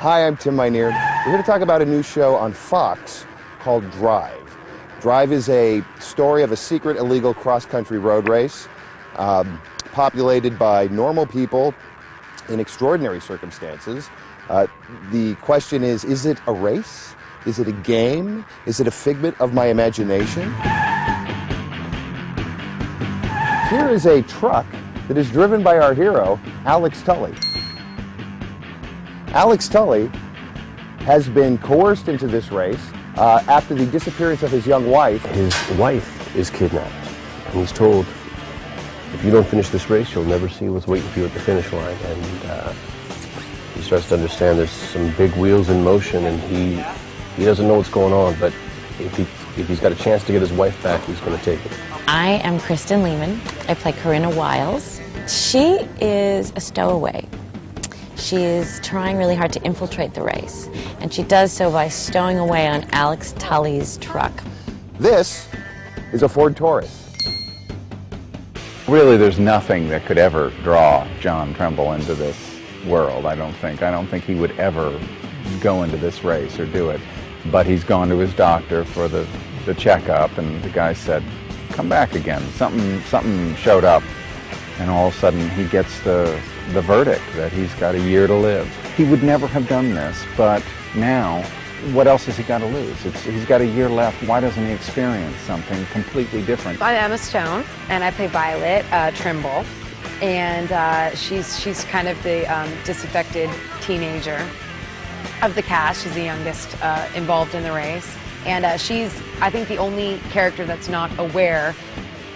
Hi, I'm Tim Mineard. We're here to talk about a new show on Fox called Drive. Drive is a story of a secret illegal cross-country road race populated by normal people in extraordinary circumstances. The question is it a race? Is it a game? Is it a figment of my imagination? Here is a truck that is driven by our hero, Alex Tully. Alex Tully has been coerced into this race after the disappearance of his young wife. His wife is kidnapped, and he's told, if you don't finish this race, you'll never see what's waiting for you at the finish line. And he starts to understand there's some big wheels in motion, and he doesn't know what's going on, but if he's got a chance to get his wife back, he's going to take it. I am Kristen Lehman. I play Corinna Wiles. She is a stowaway. She is trying really hard to infiltrate the race, and she does so by stowing away on Alex Tully's truck. This is a Ford Taurus. Really, there's nothing that could ever draw John Trumbull into this world, I don't think. I don't think he would ever go into this race or do it. But he's gone to his doctor for the checkup, and the guy said, come back again. Something showed up, and all of a sudden he gets the verdict that he's got a year to live. He would never have done this, but now, what else has he got to lose? He's got a year left. Why doesn't he experience something completely different? I'm Emma Stone, and I play Violet Trimble, and she's kind of the disaffected teenager of the cast. She's the youngest involved in the race, and she's, I think, the only character that's not aware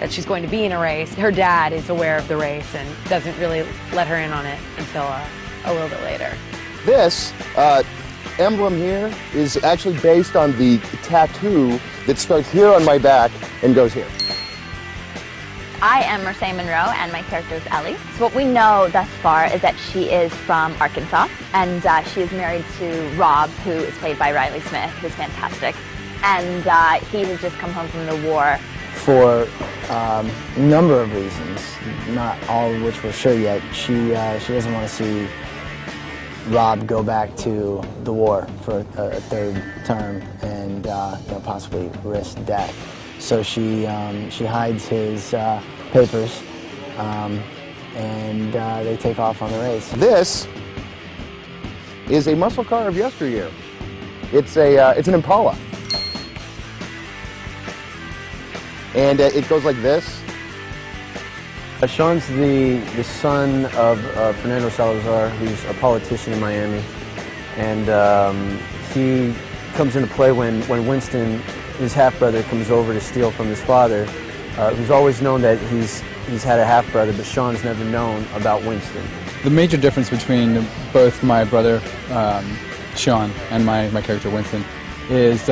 that she's going to be in a race. Her dad is aware of the race and doesn't really let her in on it until a little bit later. This emblem here is actually based on the tattoo that starts here on my back and goes here. I am Mercedes Monroe, and my character is Ellie. So what we know thus far is that she is from Arkansas, and she is married to Rob, who is played by Riley Smith, who's fantastic. And he has just come home from the war. For a number of reasons, not all of which we're sure yet, she doesn't want to see Rob go back to the war for a third term and possibly risk death. So she hides his papers, and they take off on the race. This is a muscle car of yesteryear. It's an Impala. And it goes like this. Sean's the son of Fernando Salazar, who's a politician in Miami. And he comes into play when Winston, his half-brother, comes over to steal from his father. Who's always known that he's had a half-brother, but Sean's never known about Winston. The major difference between both my brother, Sean, and my character, Winston, is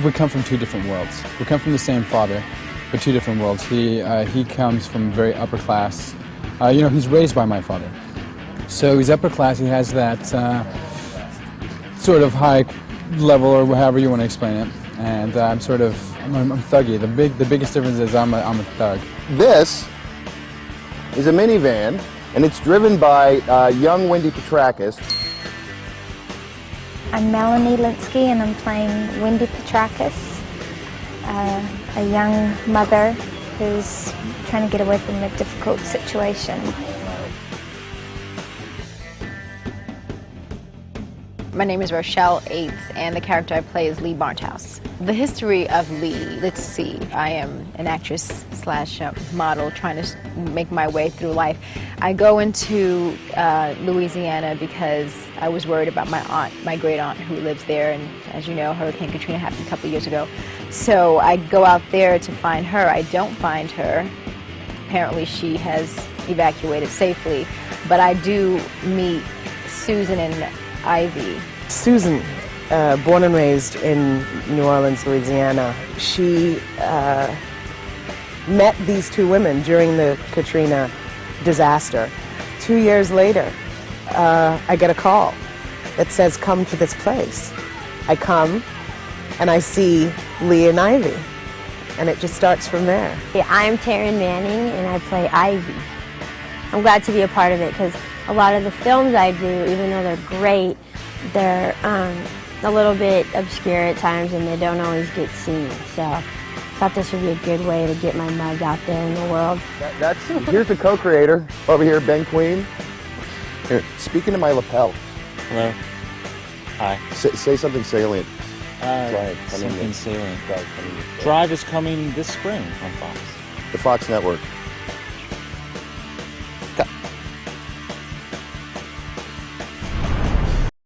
we come from two different worlds. We come from the same father, but two different worlds. He comes from very upper class. He's raised by my father. So he's upper class. He has that sort of high level, or however you want to explain it. And I'm thuggy. The biggest difference is I'm a thug. This is a minivan, and it's driven by young Wendy Petrakis. I'm Melanie Linsky, and I'm playing Wendy Petrakis, a young mother who's trying to get away from a difficult situation. My name is Rochelle Aites, and the character I play is Lee Barthouse. The history of Lee, let's see. I am an actress slash model trying to make my way through life. I go into Louisiana because I was worried about my aunt, my great aunt who lives there, and as you know, Hurricane Katrina happened a couple of years ago. So I go out there to find her. I don't find her. Apparently she has evacuated safely, but I do meet Susan and Ivy. Susan, born and raised in New Orleans, Louisiana, she met these two women during the Katrina disaster. 2 years later, I get a call that says, come to this place. I come, and I see Lee and Ivy, and it just starts from there. Yeah, I'm Taryn Manning, and I play Ivy. I'm glad to be a part of it because a lot of the films I do, even though they're great, they're a little bit obscure at times and they don't always get seen. So I thought this would be a good way to get my mug out there in the world. Here's the co-creator over here, Ben Queen. Here, speaking to my lapel. Hello. Hi. Say something salient. Something salient. Drive is coming this spring on Fox. The Fox Network.